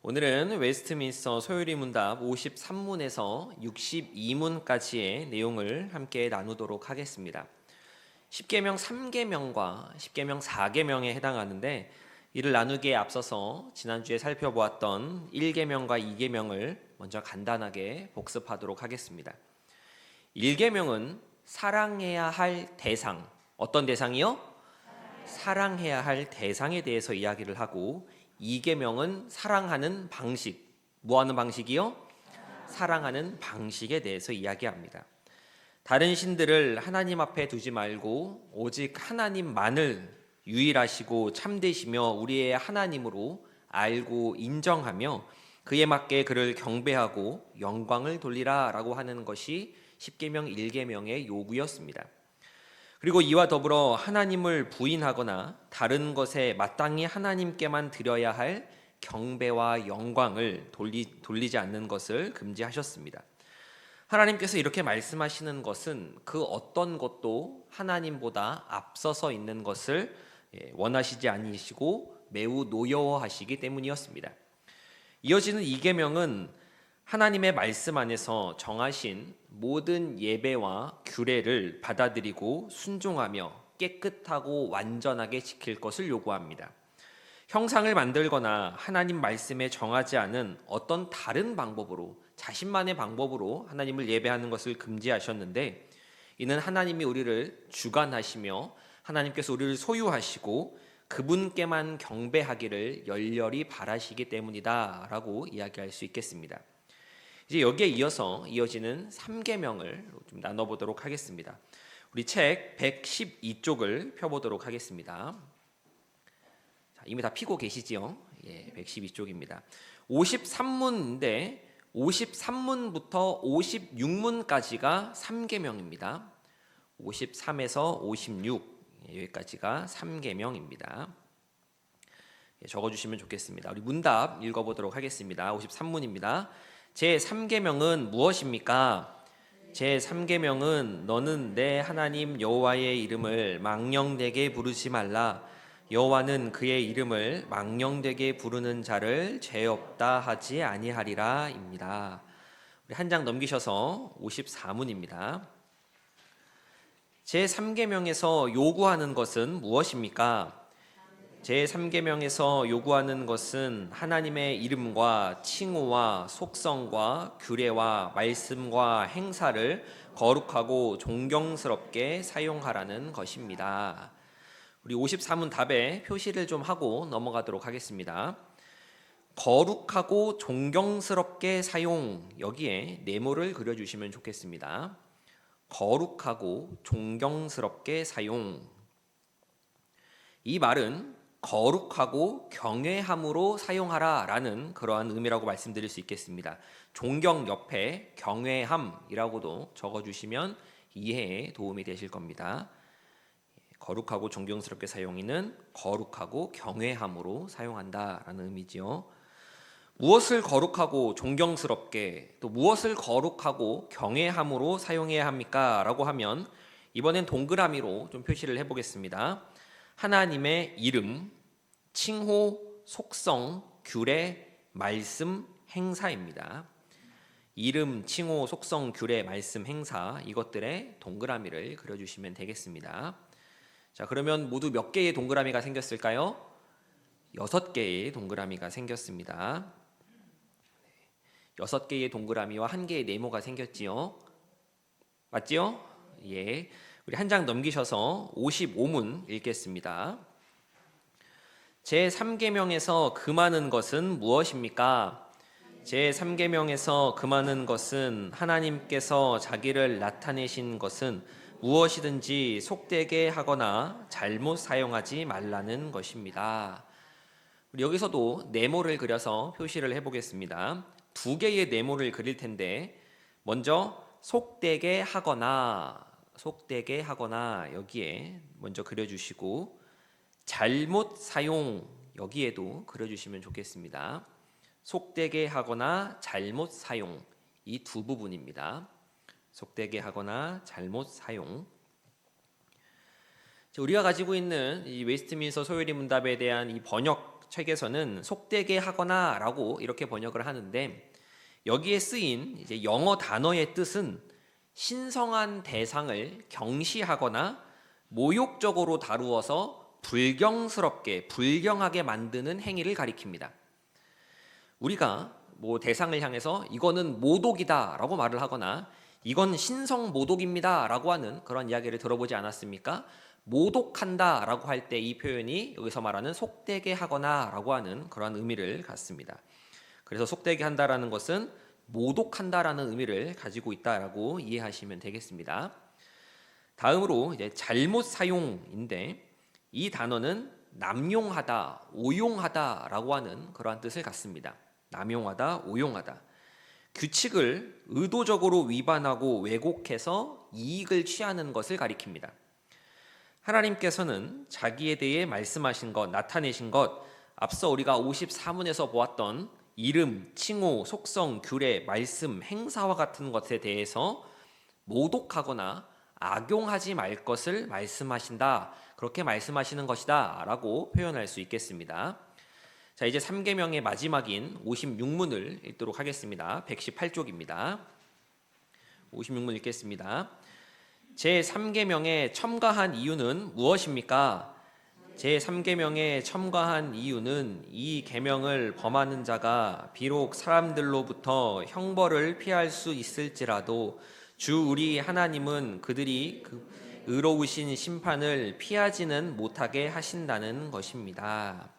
오늘은 웨스트민스터 소요리 문답 53문에서 62문까지의 내용을 함께 나누도록 하겠습니다. 10계명 3계명과 10계명 4계명에 해당하는데, 이를 나누기에 앞서서 지난주에 살펴보았던 1계명과 2계명을 먼저 간단하게 복습하도록 하겠습니다. 1계명은 사랑해야 할 대상, 어떤 대상이요? 사랑해야 할 대상에 대해서 이야기를 하고, 2계명은 사랑하는 방식, 뭐하는 방식이요? 사랑하는 방식에 대해서 이야기합니다. 다른 신들을 하나님 앞에 두지 말고 오직 하나님만을 유일하시고 참되시며 우리의 하나님으로 알고 인정하며 그에 맞게 그를 경배하고 영광을 돌리라 라고 하는 것이 10계명 1계명의 요구였습니다. 그리고 이와 더불어 하나님을 부인하거나 다른 것에 마땅히 하나님께만 드려야 할 경배와 영광을 돌리지 않는 것을 금지하셨습니다. 하나님께서 이렇게 말씀하시는 것은 그 어떤 것도 하나님보다 앞서서 있는 것을 원하시지 아니시고 매우 노여워하시기 때문이었습니다. 이어지는 2계명은 하나님의 말씀 안에서 정하신 모든 예배와 규례를 받아들이고 순종하며 깨끗하고 완전하게 지킬 것을 요구합니다. 형상을 만들거나 하나님 말씀에 정하지 않은 어떤 다른 방법으로, 자신만의 방법으로 하나님을 예배하는 것을 금지하셨는데, 이는 하나님이 우리를 주관하시며 하나님께서 우리를 소유하시고 그분께만 경배하기를 열렬히 바라시기 때문이다 라고 이야기할 수 있겠습니다. 이제 여기에 이어지는 3계명을 좀 나눠보도록 하겠습니다. 우리 책 112쪽을 펴보도록 하겠습니다. 자, 이미 다 피고 계시지요? 112쪽입니다. 53문인데 53문부터 56문까지가 3계명입니다. 53에서 56 여기까지가 3계명입니다. 적어주시면 좋겠습니다. 우리 문답 읽어보도록 하겠습니다. 53문입니다. 제3계명은 무엇입니까? 제3계명은 너는 내 하나님 여호와의 이름을 망령되게 부르지 말라. 여호와는 그의 이름을 망령되게 부르는 자를 죄 없다 하지 아니하리라 입니다. 우리 한 장 넘기셔서 54문입니다. 제3계명에서 요구하는 것은 무엇입니까? 제3계명에서 요구하는 것은 하나님의 이름과 칭호와 속성과 규례와 말씀과 행사를 거룩하고 존경스럽게 사용하라는 것입니다. 우리 53문 답에 표시를 좀 하고 넘어가도록 하겠습니다. 거룩하고 존경스럽게 사용, 여기에 네모를 그려주시면 좋겠습니다. 거룩하고 존경스럽게 사용. 이 말은 거룩하고 경외함으로 사용하라 라는 그러한 의미라고 말씀드릴 수 있겠습니다. 존경 옆에 경외함이라고도 적어주시면 이해에 도움이 되실 겁니다. 거룩하고 존경스럽게 사용이는 거룩하고 경외함으로 사용한다라는 의미지요. 무엇을 거룩하고 존경스럽게, 또 무엇을 거룩하고 경외함으로 사용해야 합니까? 라고 하면 이번엔 동그라미로 좀 표시를 해보겠습니다. 하나님의 이름, 칭호, 속성, 규례, 말씀, 행사입니다. 이름, 칭호, 속성, 규례, 말씀, 행사, 이것들의 동그라미를 그려주시면 되겠습니다. 자, 그러면 모두 몇 개의 동그라미가 생겼을까요? 6개의 동그라미가 생겼습니다. 6개의 동그라미와 1개의 네모가 생겼지요. 맞지요? 예. 우리 한 장 넘기셔서 55문 읽겠습니다. 제3계명에서 금하는 것은 무엇입니까? 제3계명에서 금하는 것은 하나님께서 자기를 나타내신 것은 무엇이든지 속되게 하거나 잘못 사용하지 말라는 것입니다. 우리 여기서도 네모를 그려서 표시를 해보겠습니다. 2개의 네모를 그릴 텐데, 먼저 속되게 하거나 여기에 먼저 그려주시고, 잘못 사용 여기에도 그려주시면 좋겠습니다. 속되게 하거나 잘못 사용, 이 두 부분입니다. 속되게 하거나 잘못 사용. 우리가 가지고 있는 이 웨스트민스터 소요리 문답에 대한 이 번역 책에서는 속되게 하거나라고 이렇게 번역을 하는데, 여기에 쓰인 이제 영어 단어의 뜻은 신성한 대상을 경시하거나 모욕적으로 다루어서 불경스럽게 불경하게 만드는 행위를 가리킵니다. 우리가 대상을 향해서 이거는 모독이다라고 말을 하거나 이건 신성 모독입니다라고 하는 그런 이야기를 들어보지 않았습니까? 모독한다라고 할 때 이 표현이 여기서 말하는 속되게 하거나라고 하는 그런 의미를 갖습니다. 그래서 속되게 한다라는 것은 모독한다라는 의미를 가지고 있다라고 이해하시면 되겠습니다. 다음으로 이제 잘못 사용인데, 이 단어는 남용하다, 오용하다라고 하는 그러한 뜻을 갖습니다. 남용하다, 오용하다. 규칙을 의도적으로 위반하고 왜곡해서 이익을 취하는 것을 가리킵니다. 하나님께서는 자기에 대해 말씀하신 것, 나타내신 것, 앞서 우리가 54문에서 보았던 이름, 칭호, 속성, 규례, 말씀, 행사와 같은 것에 대해서 모독하거나 악용하지 말 것을 말씀하신다, 그렇게 말씀하시는 것이다 라고 표현할 수 있겠습니다. 자, 이제 3계명의 마지막인 56문을 읽도록 하겠습니다. 118쪽입니다. 56문 읽겠습니다. 제3계명에 첨가한 이유는 무엇입니까? 제3계명에 첨가한 이유는 이 계명을 범하는 자가 비록 사람들로부터 형벌을 피할 수 있을지라도 주 우리 하나님은 그들이 그 의로우신 심판을 피하지는 못하게 하신다는 것입니다.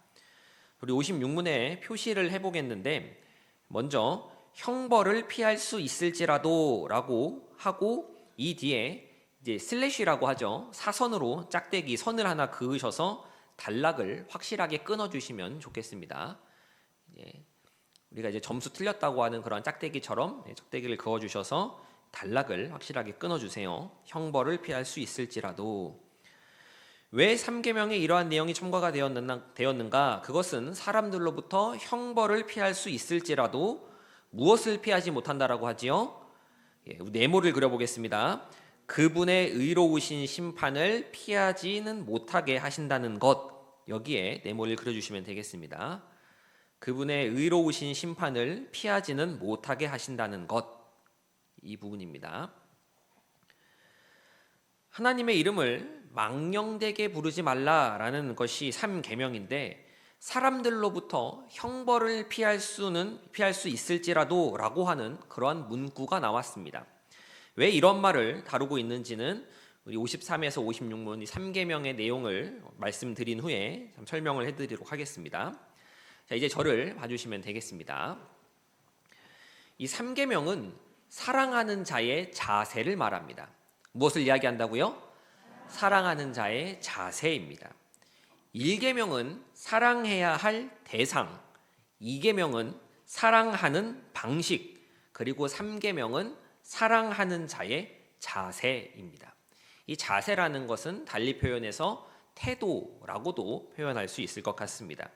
우리 56문에 표시를 해보겠는데, 먼저 형벌을 피할 수 있을지라도 라고 하고 이 뒤에 이제 슬래시라고 하죠. 사선으로 짝대기 선을 하나 그으셔서 단락을 확실하게 끊어주시면 좋겠습니다. 우리가 이제 점수 틀렸다고 하는 그런 짝대기처럼 짝대기를 그어주셔서 단락을 확실하게 끊어주세요. 형벌을 피할 수 있을지라도. 왜 3계명에 이러한 내용이 첨가가 되었는가? 그것은 사람들로부터 형벌을 피할 수 있을지라도 무엇을 피하지 못한다라고 하지요? 네모를 그려보겠습니다. 그분의 의로우신 심판을 피하지는 못하게 하신다는 것, 여기에 네모를 그려주시면 되겠습니다. 그분의 의로우신 심판을 피하지는 못하게 하신다는 것, 이 부분입니다. 하나님의 이름을 망령되게 부르지 말라라는 것이 3계명인데, 사람들로부터 형벌을 피할 수 있을지라도 라고 하는 그러한 문구가 나왔습니다. 왜 이런 말을 다루고 있는지는 우리 53에서 56문 이 3계명의 내용을 말씀드린 후에 설명을 해드리도록 하겠습니다. 자, 이제 저를 봐주시면 되겠습니다. 이 3계명은 사랑하는 자의 자세를 말합니다. 무엇을 이야기한다고요? 사랑하는 자의 자세입니다. 1계명은 사랑해야 할 대상, 2계명은 사랑하는 방식, 그리고 3계명은 사랑하는 자의 자세입니다. 이 자세라는 것은 달리 표현해서 태도라고도 표현할 수 있을 것 같습니다.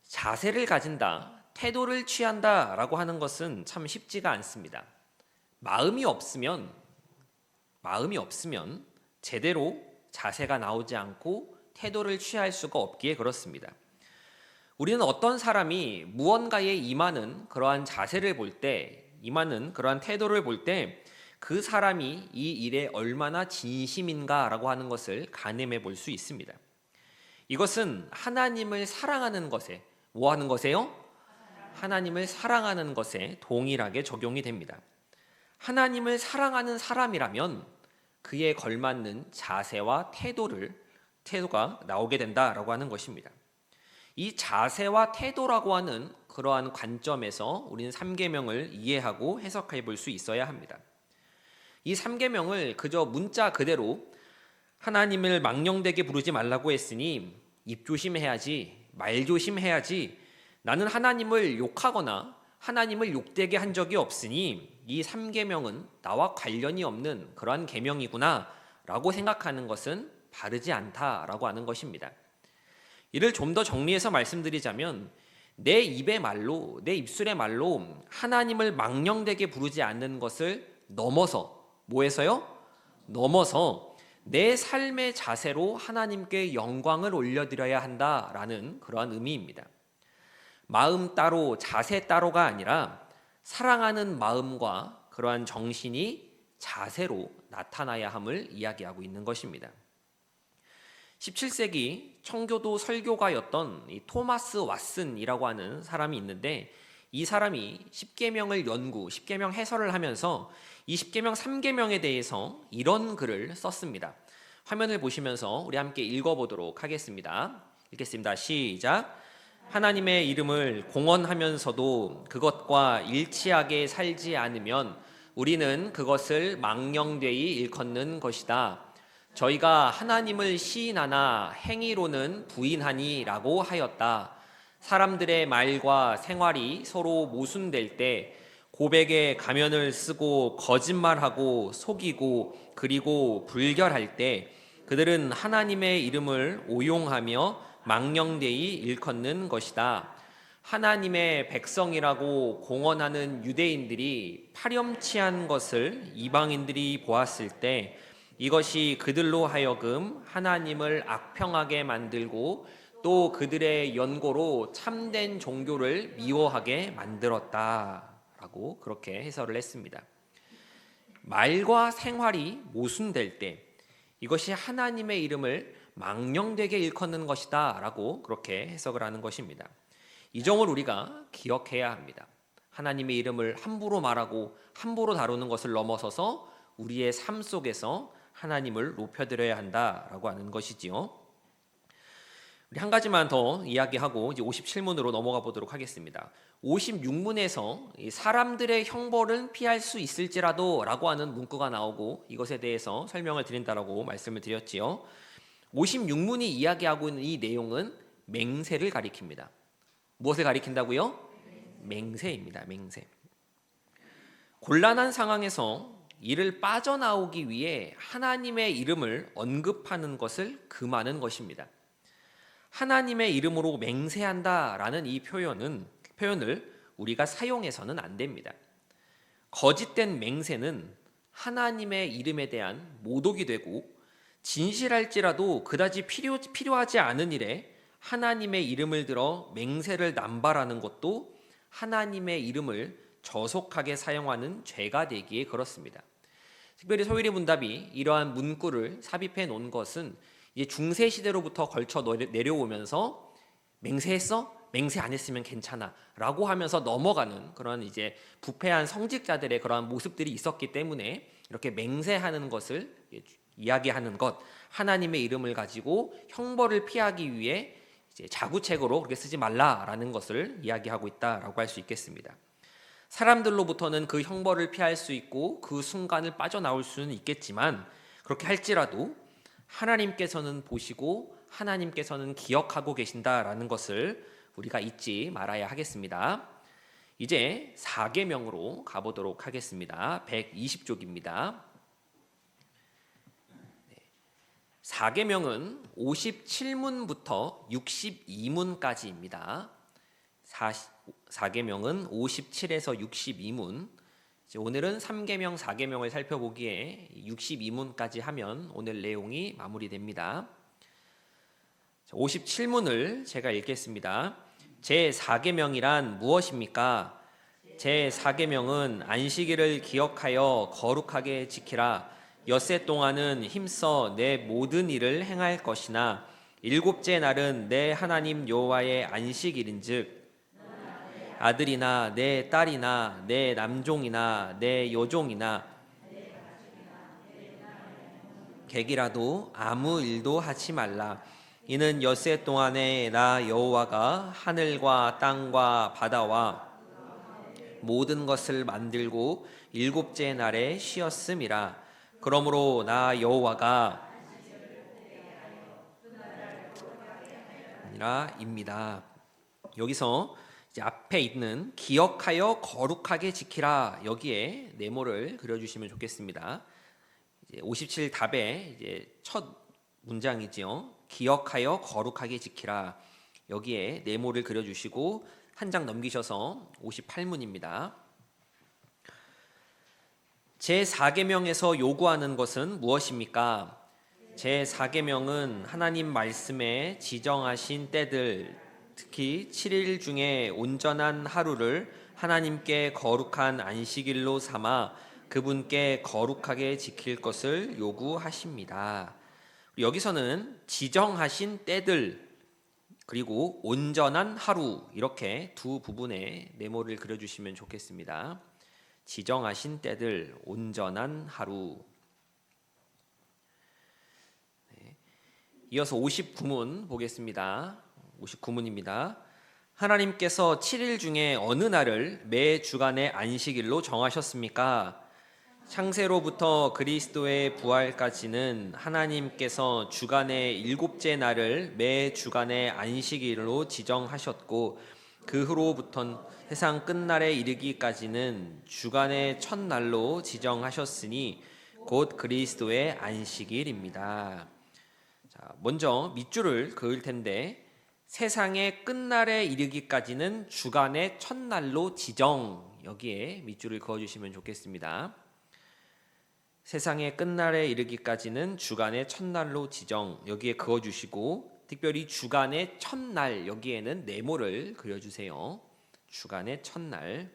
자세를 가진다, 태도를 취한다라고 하는 것은 참 쉽지가 않습니다. 마음이 없으면 제대로 자세가 나오지 않고 태도를 취할 수가 없기에 그렇습니다. 우리는 어떤 사람이 무언가에 임하는 그러한 자세를 볼 때, 임하는 그러한 태도를 볼 때 그 사람이 이 일에 얼마나 진심인가라고 하는 것을 가늠해 볼 수 있습니다. 이것은 하나님을 사랑하는 것에, 뭐 하는 것에요? 하나님을 사랑하는 것에 동일하게 적용이 됩니다. 하나님을 사랑하는 사람이라면 그에 걸맞는 자세와 태도가 나오게 된다라고 하는 것입니다. 이 자세와 태도라고 하는 그러한 관점에서 우리는 3계명을 이해하고 해석해 볼 수 있어야 합니다. 이 3계명을 그저 문자 그대로 하나님을 망령되게 부르지 말라고 했으니 입 조심해야지, 말 조심해야지, 나는 하나님을 욕하거나 하나님을 욕되게 한 적이 없으니 이 3계명은 나와 관련이 없는 그러한 계명이구나 라고 생각하는 것은 바르지 않다라고 하는 것입니다. 이를 좀 더 정리해서 말씀드리자면, 내 입의 말로, 내 입술의 말로 하나님을 망령되게 부르지 않는 것을 넘어서, 뭐해서요? 넘어서 내 삶의 자세로 하나님께 영광을 올려드려야 한다라는 그러한 의미입니다. 마음 따로 자세 따로가 아니라 사랑하는 마음과 그러한 정신이 자세로 나타나야 함을 이야기하고 있는 것입니다. 17세기 청교도 설교가였던 이 토마스 왓슨이라고 하는 사람이 있는데, 이 사람이 십계명을 십계명 해설을 하면서 이 십계명 3계명에 대해서 이런 글을 썼습니다. 화면을 보시면서 우리 함께 읽어보도록 하겠습니다. 읽겠습니다. 시작. 하나님의 이름을 공언하면서도 그것과 일치하게 살지 않으면 우리는 그것을 망령되이 일컫는 것이다. 저희가 하나님을 시인하나 행위로는 부인하니라고 하였다. 사람들의 말과 생활이 서로 모순될 때 고백에 가면을 쓰고 거짓말하고 속이고 그리고 불결할 때 그들은 하나님의 이름을 오용하며 망령되이 일컫는 것이다. 하나님의 백성이라고 공언하는 유대인들이 파렴치한 것을 이방인들이 보았을 때 이것이 그들로 하여금 하나님을 악평하게 만들고 또 그들의 연고로 참된 종교를 미워하게 만들었다라고 그렇게 해설을 했습니다. 말과 생활이 모순될 때 이것이 하나님의 이름을 망령되게 일컫는 것이다 라고 그렇게 해석을 하는 것입니다. 이 점을 우리가 기억해야 합니다. 하나님의 이름을 함부로 말하고 함부로 다루는 것을 넘어서서 우리의 삶 속에서 하나님을 높여드려야 한다라고 하는 것이지요. 우리 한 가지만 더 이야기하고 이제 57문으로 넘어가 보도록 하겠습니다. 56문에서 사람들의 형벌은 피할 수 있을지라도 라고 하는 문구가 나오고 이것에 대해서 설명을 드린다라고 말씀을 드렸지요. 56문이 이야기하고 있는 이 내용은 맹세를 가리킵니다. 무엇을 가리킨다고요? 맹세입니다. 맹세. 곤란한 상황에서 이를 빠져나오기 위해 하나님의 이름을 언급하는 것을 금하는 것입니다. 하나님의 이름으로 맹세한다라는 이 표현을 우리가 사용해서는 안 됩니다. 거짓된 맹세는 하나님의 이름에 대한 모독이 되고 진실할지라도 그다지 필요하지 않은 일에 하나님의 이름을 들어 맹세를 남발하는 것도 하나님의 이름을 저속하게 사용하는 죄가 되기에 그렇습니다. 특별히 소율이 문답이 이러한 문구를 삽입해 놓은 것은 이제 중세 시대로부터 걸쳐 내려오면서 맹세했어? 맹세 안 했으면 괜찮아 라고 하면서 넘어가는 그런 이제 부패한 성직자들의 그러한 모습들이 있었기 때문에 이렇게 맹세하는 것을 이야기하는 것, 하나님의 이름을 가지고 형벌을 피하기 위해 이제 자구책으로 그렇게 쓰지 말라라는 것을 이야기하고 있다라고 할 수 있겠습니다. 사람들로부터는 그 형벌을 피할 수 있고 그 순간을 빠져나올 수는 있겠지만 그렇게 할지라도 하나님께서는 보시고 하나님께서는 기억하고 계신다라는 것을 우리가 잊지 말아야 하겠습니다. 이제 4계명으로 가보도록 하겠습니다. 120쪽입니다. 4계명은 57문부터 62문까지입니다. 4계명은 57에서 62문. 오늘은 3계명, 4계명을 살펴보기에 62문까지 하면 오늘 내용이 마무리됩니다. 57문을 제가 읽겠습니다. 제4계명이란 무엇입니까? 제4계명은 안식일을 기억하여 거룩하게 지키라. 엿새 동안은 힘써 내 모든 일을 행할 것이나 일곱째 날은 내 하나님 여호와의 안식일인즉 아들이나 내 딸이나 내 남종이나 내 여종이나 객이라도 아무 일도 하지 말라. 이는 엿새 동안에 나 여호와가 하늘과 땅과 바다와 모든 것을 만들고 일곱째 날에 쉬었음이라. 그러므로 나 여호와가 입니다. 여기서 이제 앞에 있는 기억하여 거룩하게 지키라, 여기에 네모를 그려주시면 좋겠습니다. 이제 57 답의 이제 첫 문장이지요. 기억하여 거룩하게 지키라. 여기에 네모를 그려주시고 한 장 넘기셔서 58문입니다. 제4계명에서 요구하는 것은 무엇입니까? 제4계명은 하나님 말씀에 지정하신 때들, 특히 7일 중에 온전한 하루를 하나님께 거룩한 안식일로 삼아 그분께 거룩하게 지킬 것을 요구하십니다. 여기서는 지정하신 때들 그리고 온전한 하루, 이렇게 두 부분에 네모를 그려주시면 좋겠습니다. 지정하신 때들, 온전한 하루. 이어서 59문 보겠습니다. 59문입니다. 하나님께서 7일 중에 어느 날을 매 주간의 안식일로 정하셨습니까? 창세로부터 그리스도의 부활까지는 하나님께서 주간의 일곱째 날을 매 주간의 안식일로 지정하셨고, 그 후로부터 세상 끝날에 이르기까지는 주간의 첫날로 지정하셨으니 곧 그리스도의 안식일입니다. 자, 먼저 밑줄을 그을 텐데, 세상의 끝날에 이르기까지는 주간의 첫날로 지정, 여기에 밑줄을 그어주시면 좋겠습니다. 세상의 끝날에 이르기까지는 주간의 첫날로 지정, 여기에 그어주시고, 특별히 주간의 첫날, 여기에는 네모를 그려주세요. 주간의 첫날.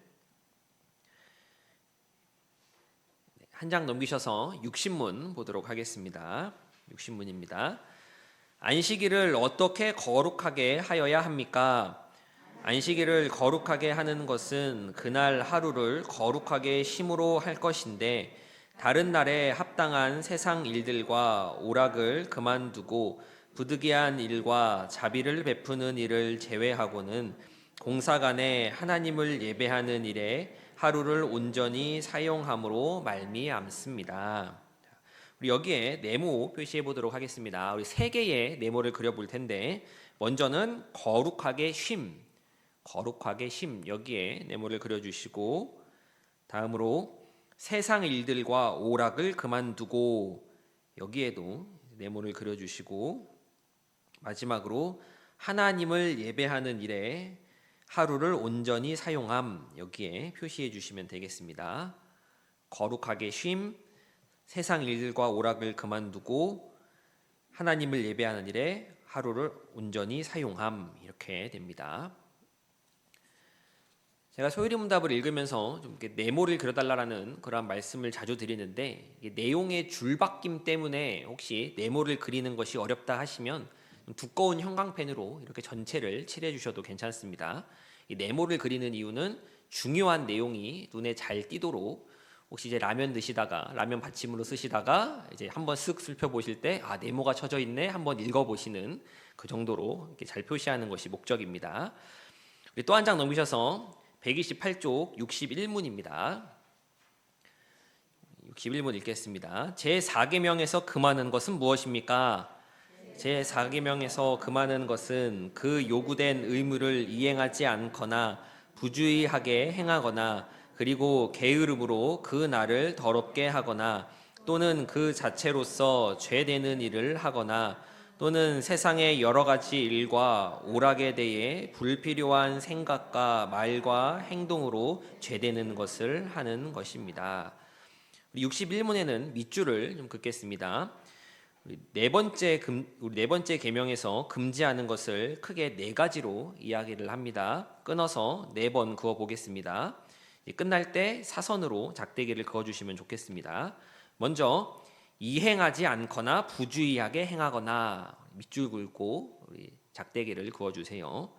한 장 넘기셔서 60문 보도록 하겠습니다. 60문입니다. 안식일을 어떻게 거룩하게 하여야 합니까? 안식일을 거룩하게 하는 것은 그날 하루를 거룩하게 쉼으로 할 것인데, 다른 날에 합당한 세상 일들과 오락을 그만두고 부득이한 일과 자비를 베푸는 일을 제외하고는 공사간에 하나님을 예배하는 일에 하루를 온전히 사용함으로 말미암습니다. 우리 여기에 네모 표시해 보도록 하겠습니다. 우리 세 개의 네모를 그려볼 텐데, 먼저는 거룩하게 쉼, 거룩하게 쉼, 여기에 네모를 그려주시고, 다음으로 세상 일들과 오락을 그만두고, 여기에도 네모를 그려주시고, 마지막으로 하나님을 예배하는 일에 하루를 온전히 사용함, 여기에 표시해 주시면 되겠습니다. 거룩하게 쉼, 세상 일들과 오락을 그만두고 하나님을 예배하는 일에 하루를 온전히 사용함, 이렇게 됩니다. 제가 소요리문답을 읽으면서 좀 이렇게 네모를 그려달라는 그런 말씀을 자주 드리는데, 내용의 줄바뀜 때문에 혹시 네모를 그리는 것이 어렵다 하시면 두꺼운 형광펜으로 이렇게 전체를 칠해 주셔도 괜찮습니다. 이 네모를 그리는 이유는 중요한 내용이 눈에 잘 띄도록, 혹시 이제 라면 드시다가 라면 받침으로 쓰시다가 이제 한번 쓱 살펴보실 때 네모가 쳐져 있네 한번 읽어보시는 그 정도로 이렇게 잘 표시하는 것이 목적입니다. 또 한 장 넘기셔서 128쪽 61문입니다. 61문 읽겠습니다. 제4계명에서 금하는 것은 무엇입니까? 제4계명에서 금하는 것은 그 요구된 의무를 이행하지 않거나 부주의하게 행하거나, 그리고 게으름으로 그 날을 더럽게 하거나, 또는 그 자체로서 죄되는 일을 하거나, 또는 세상의 여러 가지 일과 오락에 대해 불필요한 생각과 말과 행동으로 죄되는 것을 하는 것입니다. 61문에는 밑줄을 좀 긋겠습니다. 우리 네 번째 계명에서 금지하는 것을 크게 네 가지로 이야기를 합니다. 끊어서 네 번 그어 보겠습니다. 끝날 때 사선으로 작대기를 그어 주시면 좋겠습니다. 먼저 이행하지 않거나 부주의하게 행하거나, 밑줄 긋고 우리 작대기를 그어 주세요.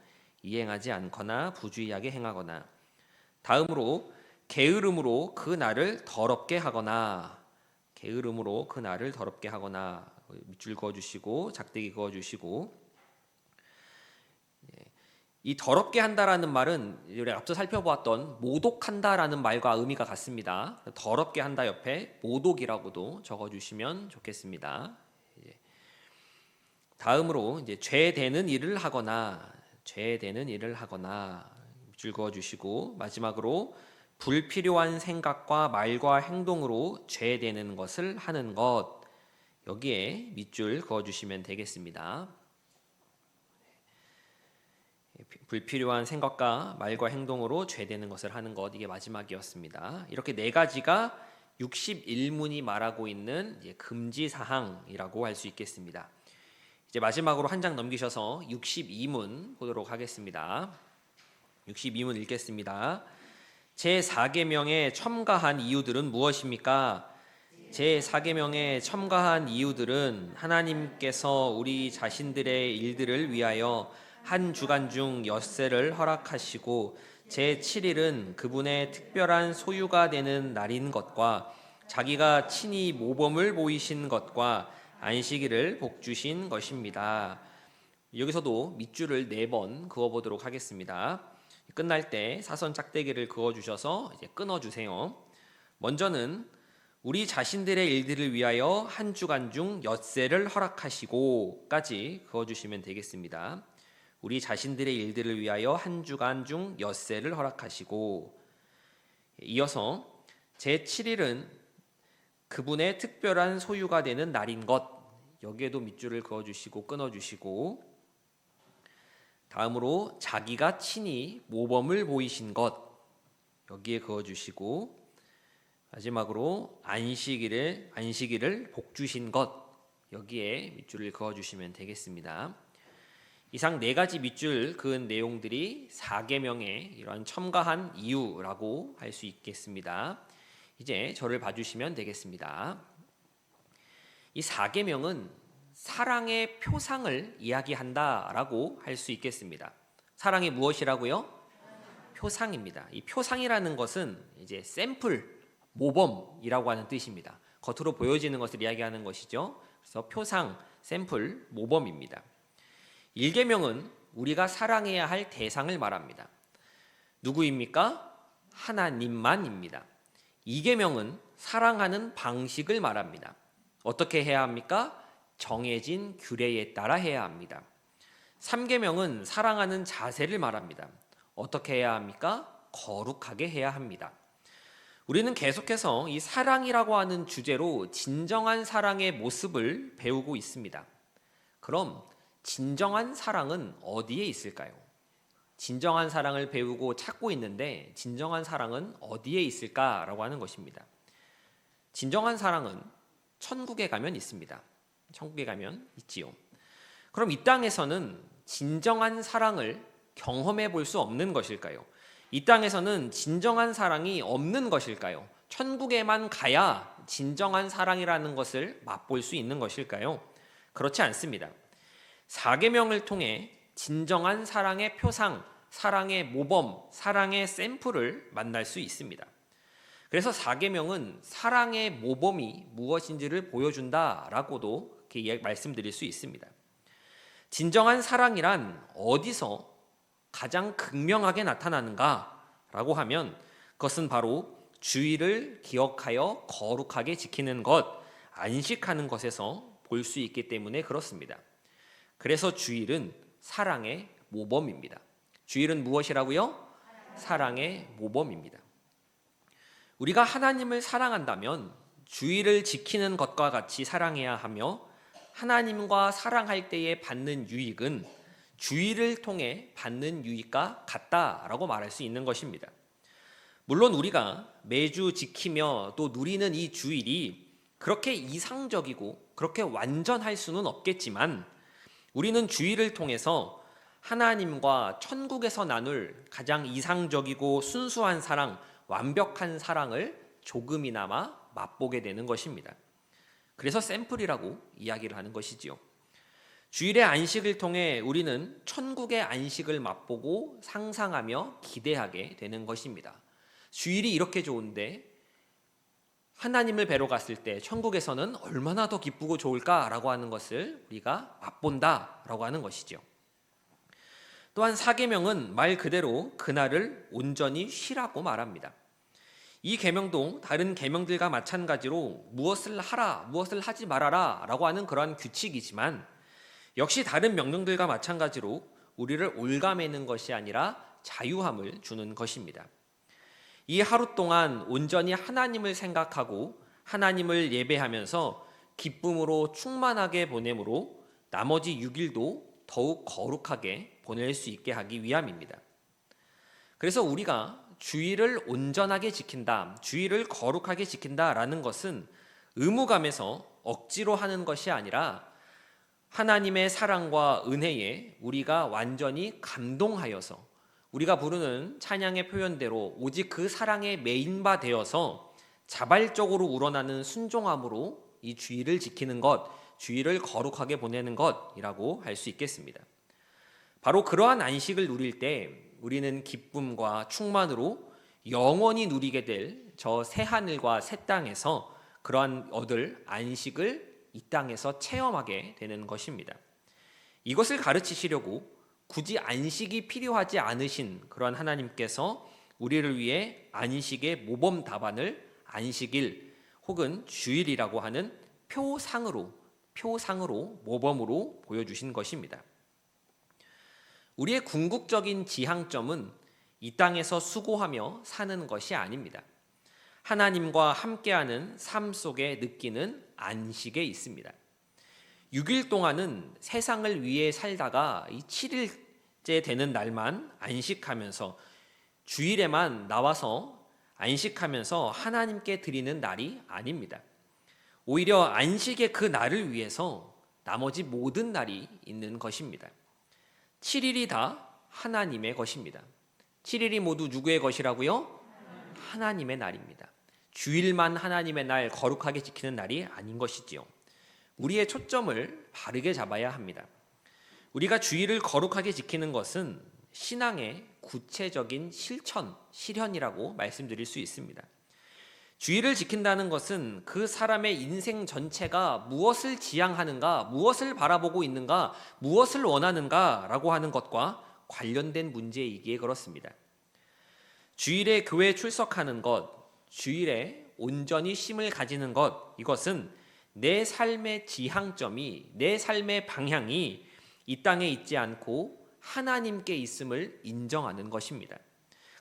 이행하지 않거나 부주의하게 행하거나. 다음으로 게으름으로 그 날을 더럽게 하거나, 게으름으로 그 날을 더럽게 하거나, 밑줄 그어 주시고 작대기 그어 주시고. 이 더럽게 한다라는 말은 우리 앞서 살펴보았던 모독한다라는 말과 의미가 같습니다. 더럽게 한다 옆에 모독이라고도 적어주시면 좋겠습니다. 다음으로 이제 죄되는 일을 하거나, 죄되는 일을 하거나, 줄 그어주시고, 마지막으로 불필요한 생각과 말과 행동으로 죄되는 것을 하는 것, 여기에 밑줄 그어주시면 되겠습니다. 불필요한 생각과 말과 행동으로 죄되는 것을 하는 것, 이게 마지막이었습니다. 이렇게 네 가지가 61문이 말하고 있는 금지 사항이라고 할 수 있겠습니다. 이제 마지막으로 한 장 넘기셔서 62문 보도록 하겠습니다. 62문 읽겠습니다. 제4계명에 첨가한 이유들은 무엇입니까? 제4계명에 첨가한 이유들은 하나님께서 우리 자신들의 일들을 위하여 한 주간 중 엿새를 허락하시고 제7일은 그분의 특별한 소유가 되는 날인 것과 자기가 친히 모범을 보이신 것과 안식일을 복주신 것입니다. 여기서도 밑줄을 4번 그어보도록 하겠습니다. 끝날 때 사선 짝대기를 그어주셔서 이제 끊어주세요. 먼저는 우리 자신들의 일들을 위하여 한 주간 중 엿새를 허락하시고까지 그어주시면 되겠습니다. 우리 자신들의 일들을 위하여 한 주간 중 엿새를 허락하시고, 이어서 제7일은 그분의 특별한 소유가 되는 날인 것, 여기에도 밑줄을 그어주시고 끊어주시고, 다음으로 자기가 친히 모범을 보이신 것, 여기에 그어주시고, 마지막으로 안식일을 복주신 것, 여기에 밑줄을 그어주시면 되겠습니다. 이상 4가지 밑줄 그은 내용들이 4계명의 이러한 첨가한 이유라고 할 수 있겠습니다. 이제 저를 봐주시면 되겠습니다. 이 4계명은 사랑의 표상을 이야기한다라고 할 수 있겠습니다. 사랑이 무엇이라고요? 표상입니다. 이 표상이라는 것은 이제 샘플, 모범이라고 하는 뜻입니다. 겉으로 보여지는 것을 이야기하는 것이죠. 그래서 표상, 샘플, 모범입니다. 1계명은 우리가 사랑해야 할 대상을 말합니다. 누구입니까? 하나님만입니다. 2계명은 사랑하는 방식을 말합니다. 어떻게 해야 합니까? 정해진 규례에 따라 해야 합니다. 3계명은 사랑하는 자세를 말합니다. 어떻게 해야 합니까? 거룩하게 해야 합니다. 우리는 계속해서 이 사랑이라고 하는 주제로 진정한 사랑의 모습을 배우고 있습니다. 그럼 진정한 사랑은 어디에 있을까요? 진정한 사랑을 배우고 찾고 있는데 진정한 사랑은 어디에 있을까라고 하는 것입니다. 진정한 사랑은 천국에 가면 있습니다. 천국에 가면 있지요. 그럼 이 땅에서는 진정한 사랑을 경험해 볼 수 없는 것일까요? 이 땅에서는 진정한 사랑이 없는 것일까요? 천국에만 가야 진정한 사랑이라는 것을 맛볼 수 있는 것일까요? 그렇지 않습니다. 4계명을 통해 진정한 사랑의 표상, 사랑의 모범, 사랑의 샘플을 만날 수 있습니다. 그래서 4계명은 사랑의 모범이 무엇인지를 보여준다라고도 이렇게 말씀드릴 수 있습니다. 진정한 사랑이란 어디서 가장 극명하게 나타나는가라고 하면 그것은 바로 주의를 기억하여 거룩하게 지키는 것, 안식하는 것에서 볼 수 있기 때문에 그렇습니다. 그래서 주일은 사랑의 모범입니다. 주일은 무엇이라고요? 사랑의 모범입니다. 우리가 하나님을 사랑한다면 주일을 지키는 것과 같이 사랑해야 하며 하나님과 사랑할 때에 받는 유익은 주일을 통해 받는 유익과 같다라고 말할 수 있는 것입니다. 물론 우리가 매주 지키며 또 누리는 이 주일이 그렇게 이상적이고 그렇게 완전할 수는 없겠지만 우리는 주일을 통해서 하나님과 천국에서 나눌 가장 이상적이고 순수한 사랑, 완벽한 사랑을 조금이나마 맛보게 되는 것입니다. 그래서 샘플이라고 이야기를 하는 것이지요. 주일의 안식을 통해 우리는 천국의 안식을 맛보고 상상하며 기대하게 되는 것입니다. 주일이 이렇게 좋은데 하나님을 뵈러 갔을 때 천국에서는 얼마나 더 기쁘고 좋을까라고 하는 것을 우리가 맛본다라고 하는 것이죠. 또한 4계명은 말 그대로 그날을 온전히 쉬라고 말합니다. 이 계명도 다른 계명들과 마찬가지로 무엇을 하라, 무엇을 하지 말아라 라고 하는 그러한 규칙이지만 역시 다른 명령들과 마찬가지로 우리를 올가매는 것이 아니라 자유함을 주는 것입니다. 이 하루 동안 온전히 하나님을 생각하고 하나님을 예배하면서 기쁨으로 충만하게 보내므로 나머지 6일도 더욱 거룩하게 보낼 수 있게 하기 위함입니다. 그래서 우리가 주의를 온전하게 지킨다, 주의를 거룩하게 지킨다라는 것은 의무감에서 억지로 하는 것이 아니라 하나님의 사랑과 은혜에 우리가 완전히 감동하여서 우리가 부르는 찬양의 표현대로 오직 그 사랑에 매인 바 되어서 자발적으로 우러나는 순종함으로 이 주의를 지키는 것, 주의를 거룩하게 보내는 것이라고 할 수 있겠습니다. 바로 그러한 안식을 누릴 때 우리는 기쁨과 충만으로 영원히 누리게 될 저 새하늘과 새 땅에서 그러한 얻을 안식을 이 땅에서 체험하게 되는 것입니다. 이것을 가르치시려고 굳이 안식이 필요하지 않으신 그러한 하나님께서 우리를 위해 안식의 모범 답안을 안식일 혹은 주일이라고 하는 표상으로 모범으로 보여주신 것입니다. 우리의 궁극적인 지향점은 이 땅에서 수고하며 사는 것이 아닙니다. 하나님과 함께하는 삶 속에 느끼는 안식에 있습니다. 6일 동안은 세상을 위해 살다가 이 7일째 되는 날만 안식하면서 주일에만 나와서 안식하면서 하나님께 드리는 날이 아닙니다. 오히려 안식의 그 날을 위해서 나머지 모든 날이 있는 것입니다. 7일이 다 하나님의 것입니다. 7일이 모두 누구의 것이라고요? 하나님의 날입니다. 주일만 하나님의 날 거룩하게 지키는 날이 아닌 것이지요. 우리의 초점을 바르게 잡아야 합니다. 우리가 주일을 거룩하게 지키는 것은 신앙의 구체적인 실현이라고 말씀드릴 수 있습니다. 주일을 지킨다는 것은 그 사람의 인생 전체가 무엇을 지향하는가, 무엇을 바라보고 있는가, 무엇을 원하는가라고 하는 것과 관련된 문제이기에 그렇습니다. 주일에 교회에 출석하는 것, 주일에 온전히 쉼을 가지는 것, 이것은 내 삶의 지향점이, 내 삶의 방향이 이 땅에 있지 않고 하나님께 있음을 인정하는 것입니다.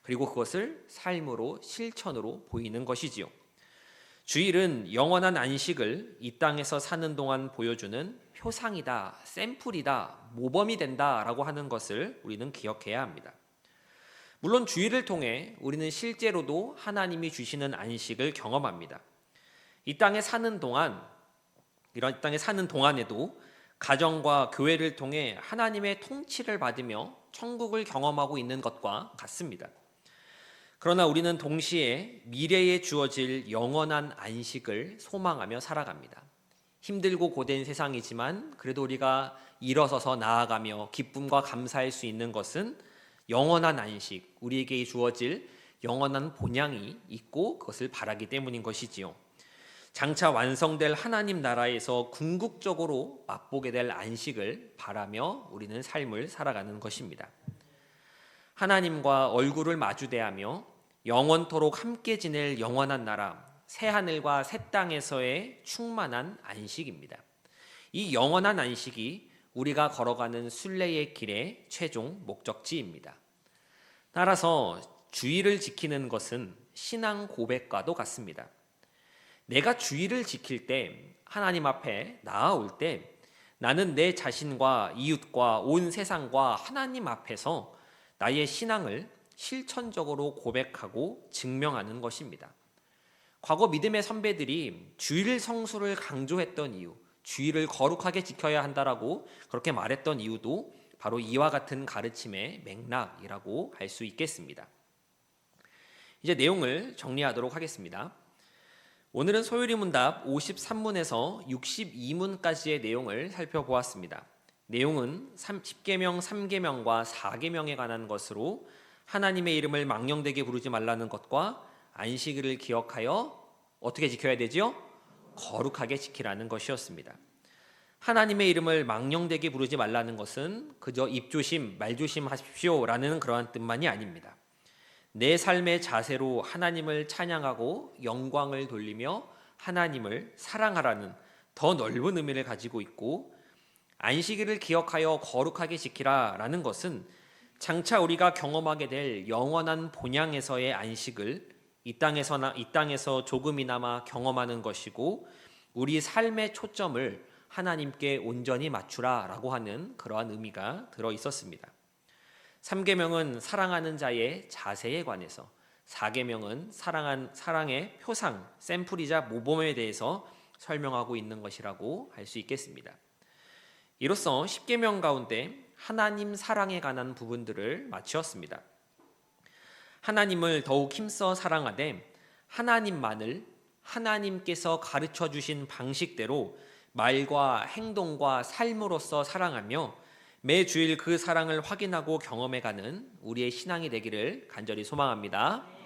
그리고 그것을 삶으로 실천으로 보이는 것이지요. 주일은 영원한 안식을 이 땅에서 사는 동안 보여주는 표상이다, 샘플이다, 모범이 된다라고 하는 것을 우리는 기억해야 합니다. 물론 주일을 통해 우리는 실제로도 하나님이 주시는 안식을 경험합니다. 이 땅에 사는 동안에도 가정과 교회를 통해 하나님의 통치를 받으며 천국을 경험하고 있는 것과 같습니다. 그러나 우리는 동시에 미래에 주어질 영원한 안식을 소망하며 살아갑니다. 힘들고 고된 세상이지만 그래도 우리가 일어서서 나아가며 기쁨과 감사할 수 있는 것은 영원한 안식, 우리에게 주어질 영원한 본향이 있고 그것을 바라기 때문인 것이지요. 장차 완성될 하나님 나라에서 궁극적으로 맛보게 될 안식을 바라며 우리는 삶을 살아가는 것입니다. 하나님과 얼굴을 마주대하며 영원토록 함께 지낼 영원한 나라, 새하늘과 새 땅에서의 충만한 안식입니다. 이 영원한 안식이 우리가 걸어가는 순례의 길의 최종 목적지입니다. 따라서 주일을 지키는 것은 신앙 고백과도 같습니다. 내가 주일을 지킬 때, 하나님 앞에 나아올 때 나는 내 자신과 이웃과 온 세상과 하나님 앞에서 나의 신앙을 실천적으로 고백하고 증명하는 것입니다. 과거 믿음의 선배들이 주일 성수를 강조했던 이유, 주일을 거룩하게 지켜야 한다라고 그렇게 말했던 이유도 바로 이와 같은 가르침의 맥락이라고 할 수 있겠습니다. 이제 내용을 정리하도록 하겠습니다. 오늘은 소요리 문답 53문에서 62문까지의 내용을 살펴보았습니다. 내용은 10계명, 3계명과 4계명에 관한 것으로 하나님의 이름을 망령되게 부르지 말라는 것과 안식일을 기억하여 어떻게 지켜야 되지요? 거룩하게 지키라는 것이었습니다. 하나님의 이름을 망령되게 부르지 말라는 것은 그저 입조심, 말조심 하십시오라는 그러한 뜻만이 아닙니다. 내 삶의 자세로 하나님을 찬양하고 영광을 돌리며 하나님을 사랑하라는 더 넓은 의미를 가지고 있고, 안식일을 기억하여 거룩하게 지키라라는 것은 장차 우리가 경험하게 될 영원한 본향에서의 안식을 이 땅에서 조금이나마 경험하는 것이고, 우리 삶의 초점을 하나님께 온전히 맞추라라고 하는 그러한 의미가 들어 있었습니다. 3계명은 사랑하는 자의 자세에 관해서, 4계명은 사랑의 표상, 샘플이자 모범에 대해서 설명하고 있는 것이라고 할 수 있겠습니다. 이로써 10계명 가운데 하나님 사랑에 관한 부분들을 마치었습니다. 하나님을 더욱 힘써 사랑하되 하나님만을 하나님께서 가르쳐 주신 방식대로 말과 행동과 삶으로써 사랑하며 매 주일 그 사랑을 확인하고 경험해가는 우리의 신앙이 되기를 간절히 소망합니다.